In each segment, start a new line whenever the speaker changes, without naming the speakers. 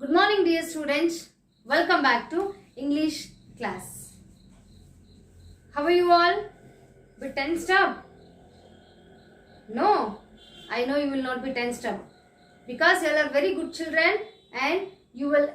Good morning, dear students. Welcome back to English class. How are you all? Bit tensed up? No, I know you will not be tensed up because you all are very good children and you will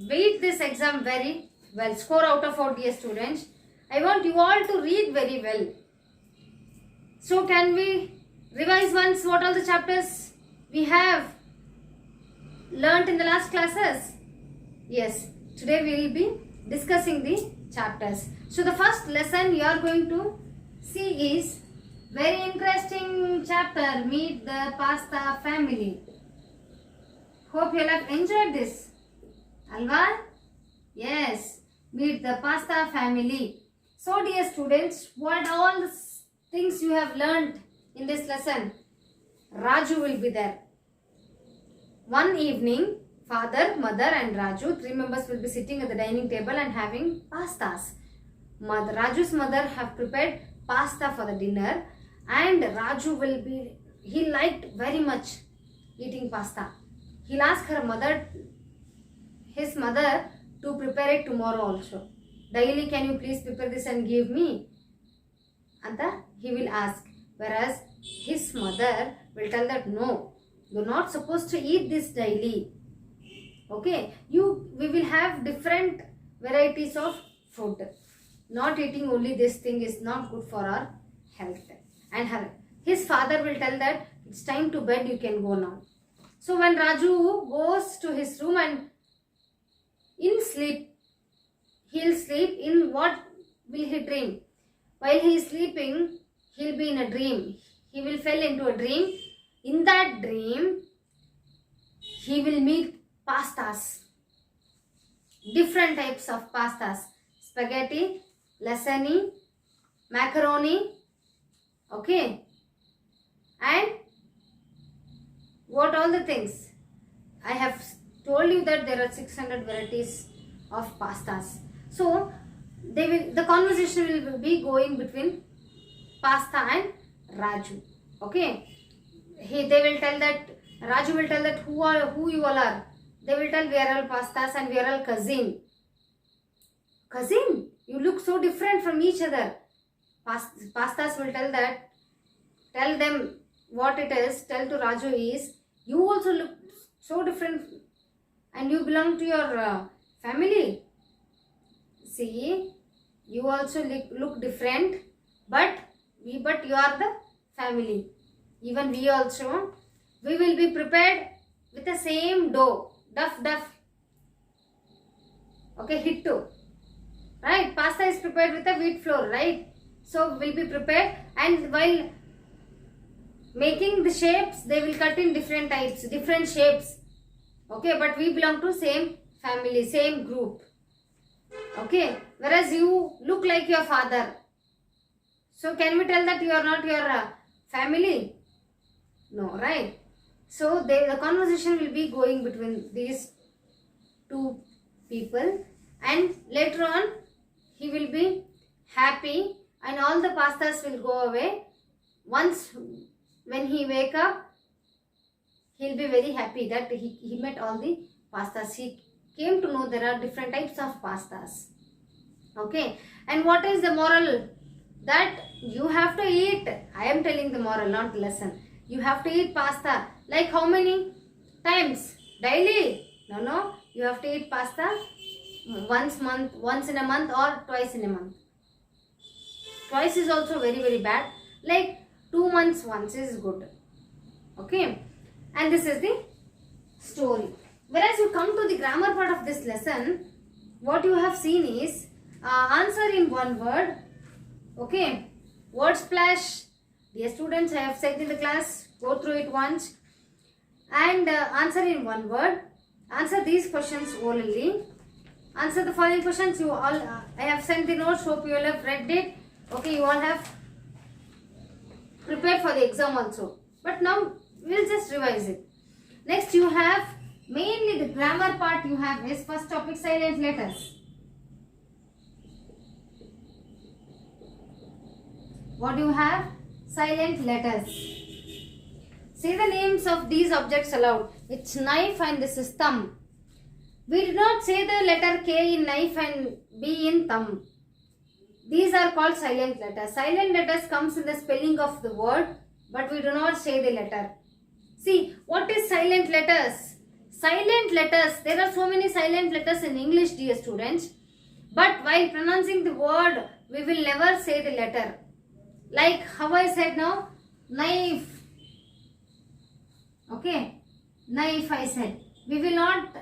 beat this exam very well. Score out of 4, dear students. I want you all to read very well. So can we revise once what all the chapters we have learnt in the last classes? Yes, today we will be discussing the chapters. So the first lesson you are going to see is very interesting chapter, Meet the Pasta Family. Hope you all have enjoyed this. Alva? Yes, Meet the Pasta Family. So dear students, what all the things you have learnt in this lesson? Raju will be there. One evening, father, mother and Raju, 3 members will be sitting at the dining table and having pastas. Raju's mother have prepared pasta for the dinner and Raju he liked very much eating pasta. He'll ask his mother to prepare it tomorrow also. Daily, can you please prepare this and give me? And he will ask. Whereas his mother will tell that no, you're not supposed to eat this daily. Okay, we will have different varieties of food. Not eating only this thing is not good for our health. And his father will tell that it's time to bed, you can go now. So when Raju goes to his room and he'll sleep in what will he dream? While he is sleeping, he'll be in a dream. He will fall into a dream. In that dream, he will meet pastas. Different types of pastas. Spaghetti, lasagna, macaroni. Okay. And what all the things? I have told you that there are 600 varieties of pastas. So, the conversation will be going between pasta and Raju. Okay. They will tell that, Raju will tell that who you all are. They will tell we are all pastas and we are all cousin. Cousin? You look so different from each other. Pastas will tell them what it is. Tell to Raju is, you also look so different and you belong to your family. See, you also look different, but you are the family. Even we also, we will be prepared with the same dough. Duff. Okay, hitto. Right? Pasta is prepared with the wheat flour, right? So, we'll be prepared, and while making the shapes, they will cut in different types, different shapes. Okay, but we belong to same family, same group. Okay, whereas you look like your father. So, can we tell that you are not your family? No, right? So, the conversation will be going between these two people, and later on, he will be happy and all the pastas will go away. Once, when he wake up, he'll be very happy that he met all the pastas. He came to know there are different types of pastas. Okay, and what is the moral? That you have to eat. I am telling the moral, not the lesson. You have to eat pasta. Like how many times? Daily? No. You have to eat pasta once in a month or twice in a month. Twice is also very, very bad. Like 2 months once is good. Okay. And this is the story. Whereas you come to the grammar part of this lesson, what you have seen is answer in one word. Okay. Word splash. Dear students, I have said in the class, go through it once and answer in one word. Answer these questions orally. Answer the following questions. You all, I have sent the notes. Hope you all have read it. Okay, you all have prepared for the exam also. But now we will just revise it. Next, you have mainly the grammar part. You have is first topic, silent letters. What do you have? Silent letters. Say the names of these objects aloud. It's knife and this is thumb. We do not say the letter K in knife and B in thumb. These are called silent letters. Silent letters comes in the spelling of the word, but we do not say the letter. See, what is silent letters? Silent letters, there are so many silent letters in English, dear students. But while pronouncing the word, we will never say the letter. Like how I said now, knife. Okay, knife I said. We will not,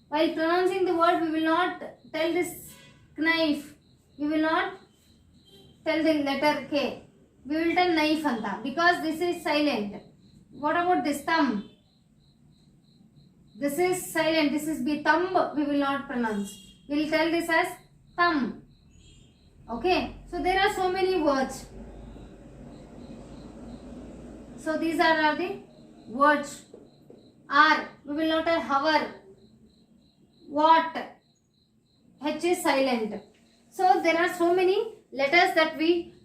while pronouncing the word, we will not tell this knife. We will not tell the letter K. We will tell knife anta because this is silent. What about this thumb? This is silent. This is B. Thumb we will not pronounce. We will tell this as thumb. Okay. So there are so many words. So these are the words. R. We will not tell hover. What. H is silent. So there are so many letters that we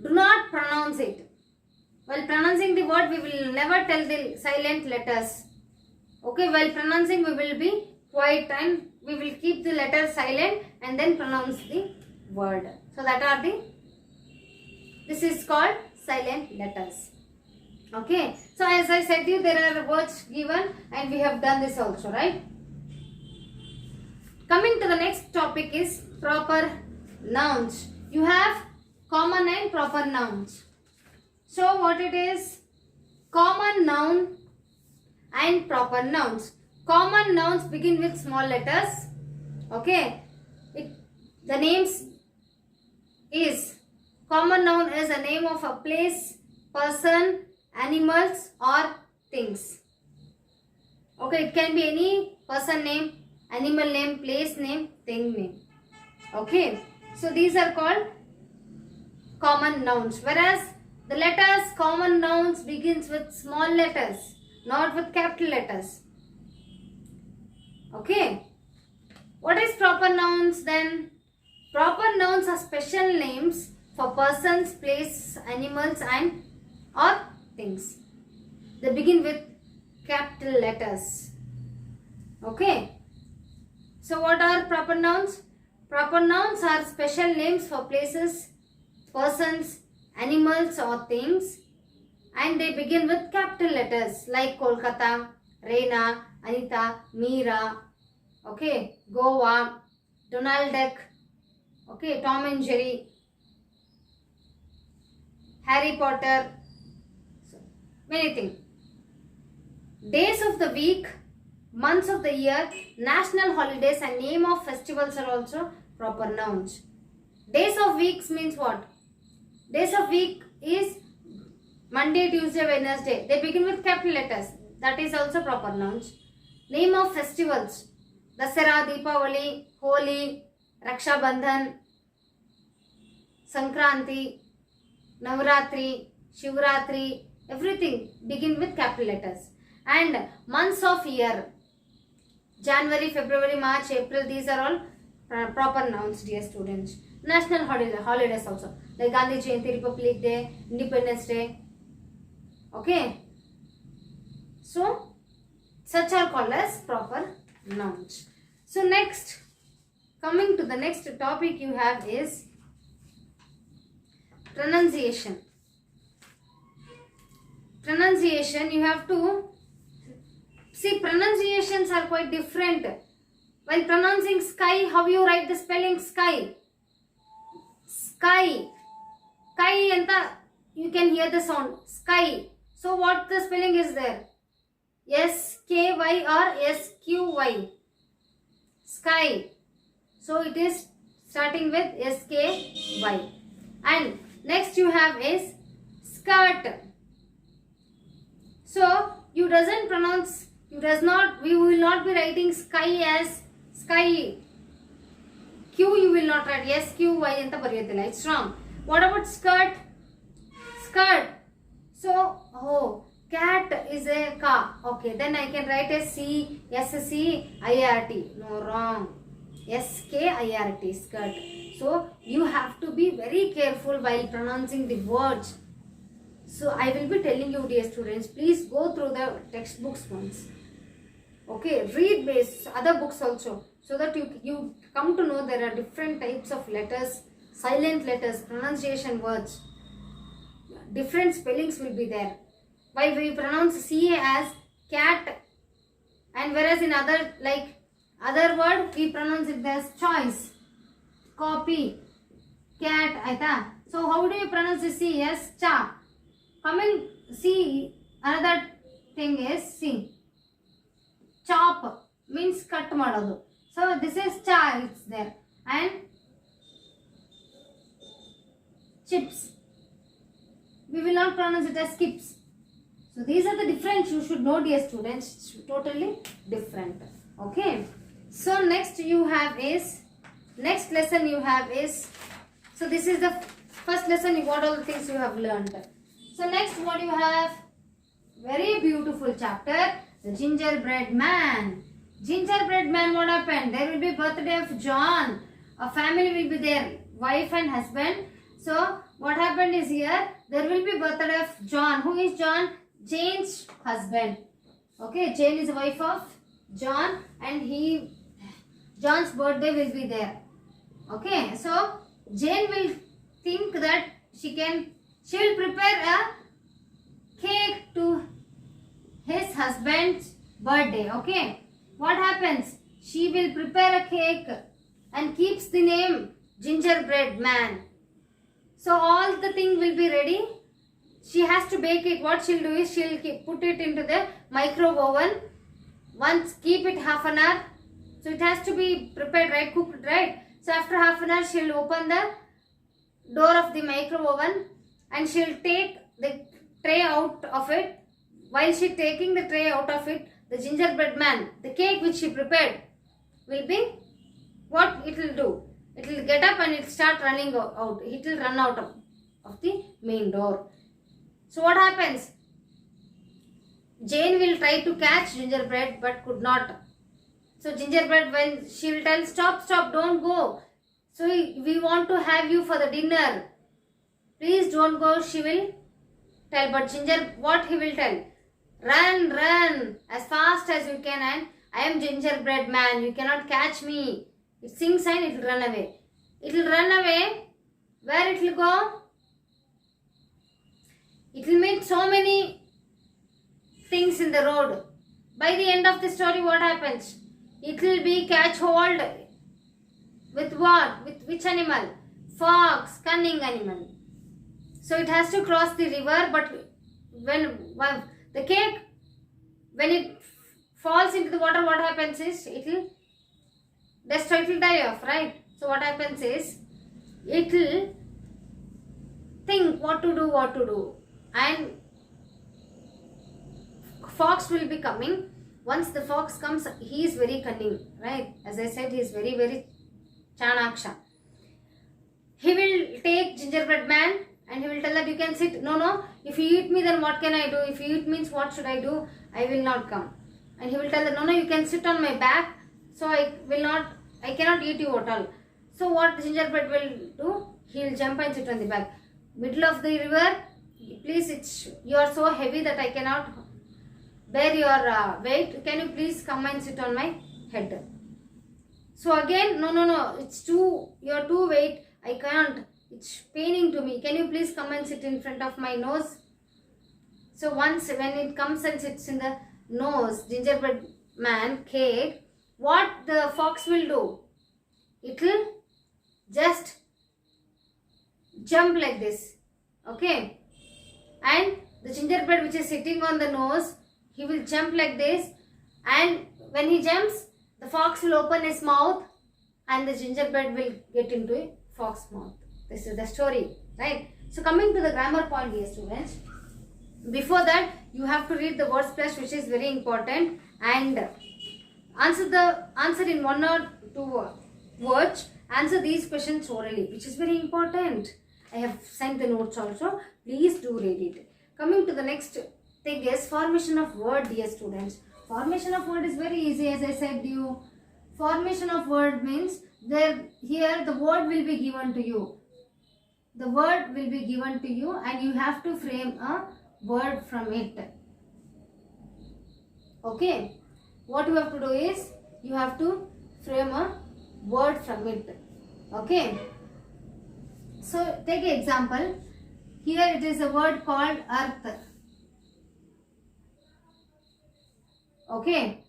do not pronounce it. While pronouncing the word, we will never tell the silent letters. Okay, while pronouncing, we will be quiet and we will keep the letter silent and then pronounce the word. So that are this is called silent letters. Okay, so as I said you, there are words given and we have done this also, right? Coming to the next topic is proper nouns. You have common and proper nouns. So what it is? Common noun and proper nouns. Common nouns begin with small letters. Okay. The names is, common noun is a name of a place, person, animals or things. Okay, it can be any person name, animal name, place name, thing name. Okay. So these are called common nouns. Whereas the letters common nouns begins with small letters, not with capital letters. Okay. What is proper nouns then? Proper nouns are special names for persons, places, animals and or things. They begin with capital letters. Okay. So what are proper nouns? Proper nouns are special names for places, persons, animals or things, and they begin with capital letters like Kolkata, Reina, Anita, Meera, okay, Goa, Donald Duck, okay, Tom and Jerry, Harry Potter, so many things. Days of the week, months of the year, national holidays and name of festivals are also proper nouns. Days of weeks means what? Days of week is Monday, Tuesday, Wednesday. They begin with capital letters. That is also proper nouns. Name of festivals. Dasara, Deepavali, Holi, Raksha Bandhan, Sankranti, Navratri, Shivratri, everything begin with capital letters. And months of year. January, February, March, April, these are all proper nouns, dear students. National holidays also, like Gandhi Jayanti, Republic Day, Independence Day. Okay. So, such are called as proper nouns. So, next, coming to the next topic you have is pronunciation. Pronunciation, you have to see, pronunciations are quite different. While pronouncing sky, how you write the spelling sky? Sky. Sky anta, you can hear the sound. Sky. So what the spelling is there? S-K-Y or S-Q-Y. Sky. So it is starting with S-K-Y. And next you have is skirt. So you doesn't pronounce, we will not be writing sky as sky. Q you will not write. S-Q-Y anta bariyadilla. It's wrong. What about skirt? Skirt. So, cat is a ka. Okay, then I can write as S-C-I-R-T. No, wrong. S-K-I-R-T, skirt. So, you have to be very careful while pronouncing the words. So, I will be telling you, dear students, please go through the textbooks once. Okay, read base other books also, so that you come to know there are different types of letters, silent letters, pronunciation words, different spellings will be there. Why we pronounce CA as cat, and whereas in other, like other word we pronounce it as choice, copy, cat, aita. So how do you pronounce the C as cha? Coming C, another thing is C. Chop means cut madodu. So this is cha, it's there. And chips, we will not pronounce it as skips. So these are the different, you should know, dear students, totally different. Okay. So next lesson you have is, so this is the first lesson, what all the things you have learned. So next what you have, very beautiful chapter, the gingerbread man. Gingerbread man, what happened? There will be birthday of John. A family will be there, wife and husband. So what happened is here, there will be birthday of John. Who is John? Jane's husband. Okay, Jane is the wife of John, and John's birthday will be there. Okay, so Jane will think that she will prepare a cake to his husband's birthday. Okay, what happens? She will prepare a cake and keeps the name gingerbread man. So all the thing will be ready. She has to bake it. What she'll do is she'll put it into the microwave oven. Once, keep it half an hour. So it has to be prepared, right? Cooked, right? So after half an hour, she'll open the door of the microwave oven and she'll take the tray out of it. While she's taking the tray out of it, the gingerbread man, the cake which she prepared, will be, what it will do? It will get up and it will start running out. It will run out of the main door. So what happens? Jane will try to catch gingerbread but could not. So gingerbread, when she will tell, stop, don't go. So we want to have you for the dinner. Please don't go, she will tell. But what he will tell? Run as fast as you can, and I am gingerbread man. You cannot catch me. It sings and it will run away. It will run away. Where it will go? It will meet so many things in the road. By the end of the story, what happens? It will be catch hold with what? With which animal? Fox, cunning animal. So it has to cross the river, but when the cake, when it falls into the water, what happens is it will destroy, it will die off, right? So what happens is it will think what to do, and fox will be coming. Once the fox comes, he is very cunning, right? As I said, he is very, very chanaksha. He will take gingerbread man and he will tell that you can sit. No, if you eat me, then what can I do? If you eat means what should I do? I will not come. And he will tell that no, you can sit on my back, so I cannot eat you at all. So what gingerbread will do? He will jump and sit on the back. Middle of the river, please, you are so heavy that I cannot bear your weight. Can you please come and sit on my head? So again, no, you're too weight. I can't. It's paining to me. Can you please come and sit in front of my nose? So once when it comes and sits in the nose, gingerbread man cake, what the fox will do? It will just jump like this. Okay? And the gingerbread which is sitting on the nose, he will jump like this, and when he jumps, the fox will open his mouth and the gingerbread will get into a fox's mouth. This is the story, right? So coming to the grammar point, dear students, before that you have to read the word splash, which is very important, and answer in one or two words. Answer these questions orally, which is very important. I have sent the notes also. Please do read it. Coming to the next thing is formation of word, dear students. Formation of word is very easy, as I said to you. Formation of word means here the word will be given to you. The word will be given to you and you have to frame a word from it. Okay. what you have to do is you have to frame a word from it. Okay, so take an example. Here it is a word called earth. Okay,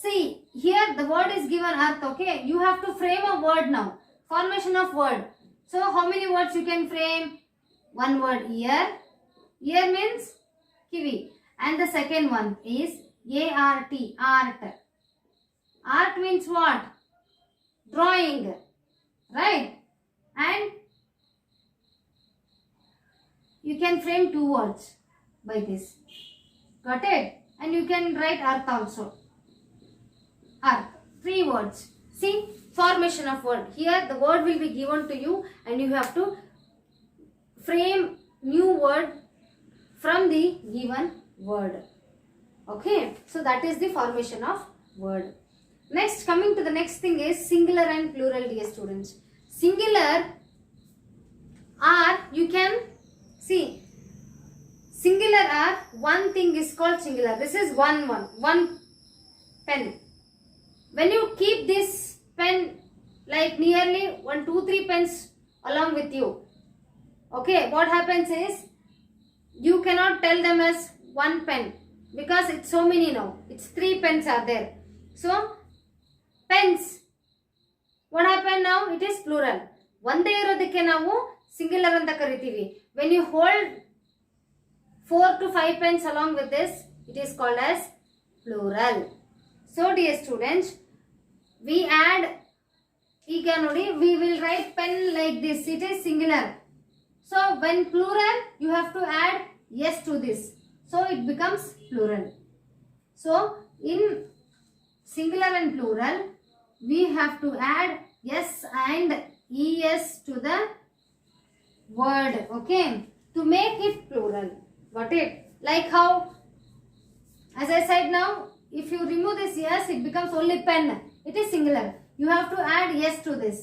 see here the word is given earth. Okay, you have to frame a word now. Formation of word. So how many words you can frame? One word, ear. Ear means kiwi. And the second one is ART, art. Art means what? Drawing, right? And you can frame two words by this. Got it? And you can write earth also. Earth, three words. See, formation of word. Here the word will be given to you and you have to frame new word from the given word. Okay, so that is the formation of word. Next, coming to the next thing is singular and plural, dear students. Singular are, you can see, singular are, one thing is called singular. This is one pen. When you keep this pen like nearly 1, 2, 3 pens along with you, okay, what happens is you cannot tell them as one pen because it's so many now. It's 3 pens are there. So pens, what happened now? It is plural. ಒಂದೇ ಇರೋದಕ್ಕೆ ನಾವು singular ಅಂತ ಕರಿತೀವಿ. When you hold 4 to 5 pens along with this, it is called as plural. So dear students, we add, ಈಗ ನೋಡಿ, we will write pen like this. It is singular. So when plural, you have to add yes to this. So it becomes plural. So in singular and plural, we have to add yes and es to the word, okay, to make it plural. Got it? Like how, as I said now, if you remove this yes, it becomes only pen. It is singular. You have to add yes to this.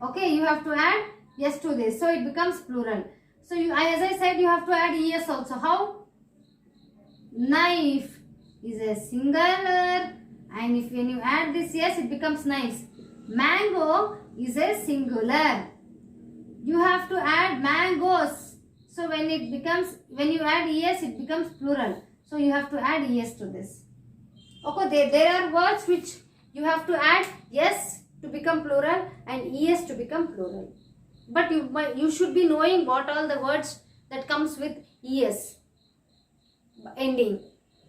Okay, you have to add yes to this. So it becomes plural. So you, as I said, you have to add es also. How? Knife is a singular, and if when you add this yes, it becomes knives. Mango is a singular. You have to add mangoes. So when it becomes, when you add es, it becomes plural. So you have to add es to this. Okay, there are words which you have to add yes to become plural and es to become plural. But you should be knowing what all the words that comes with es ending.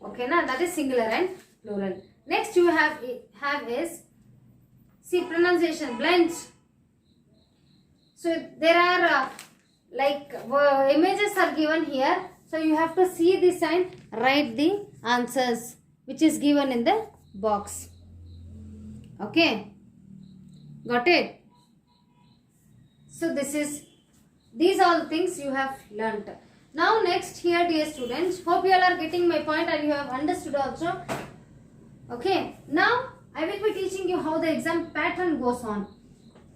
Okay, now that is singular and plural. Next you have is, see, pronunciation, blends. So there are images are given here. So you have to see this and write the answers which is given in the box. Okay, got it? So these all things you have learnt. Now next here, dear students, hope you all are getting my point and you have understood also. Okay, now I will be teaching you how the exam pattern goes on.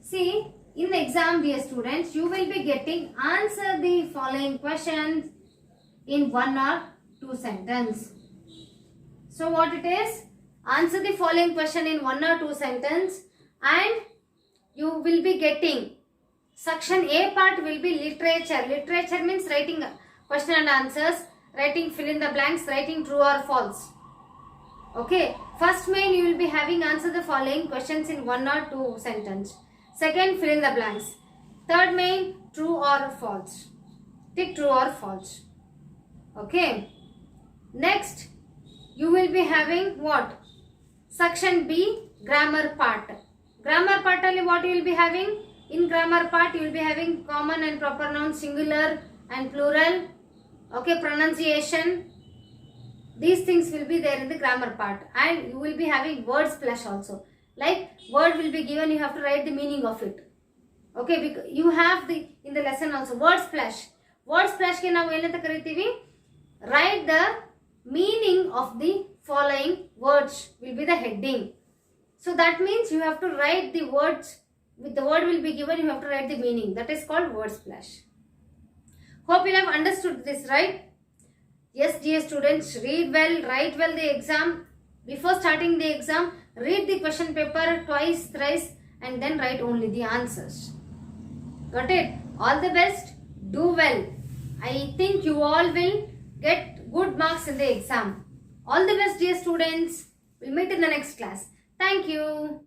See, in the exam, dear students, you will be getting answer the following questions in 1 or 2 sentences. So what it is? Answer the following question in 1 or 2 sentences, and you will be getting, section A part will be literature. Literature means writing question and answers, writing fill in the blanks, writing true or false. Okay, first main you will be having answer the following questions in 1 or 2 sentences. Second, fill in the blanks. Third main, true or false. Tick true or false. Okay. Next, you will be having what? Section B, grammar part. Grammar part only what you will be having? In grammar part, you will be having common and proper noun, singular and plural. Okay, pronunciation. These things will be there in the grammar part, and you will be having word splash also. Like word will be given, you have to write the meaning of it. Okay, because you have the in the lesson also word splash. Word splash ke ನಾವು ಏನಂತ ಕರೀತೀವಿ? Write the meaning of the following words will be the heading. So that means you have to write the words. With the word will be given, you have to write the meaning. That is called word splash. Hope you have understood this, right? Yes, dear students, read well, write well the exam, Before starting the exam, read the question paper twice, thrice, and then write only the answers. Got it? All the best. Do well. I think you all will get good marks in the exam. All the best, dear students. We'll meet in the next class. Thank you.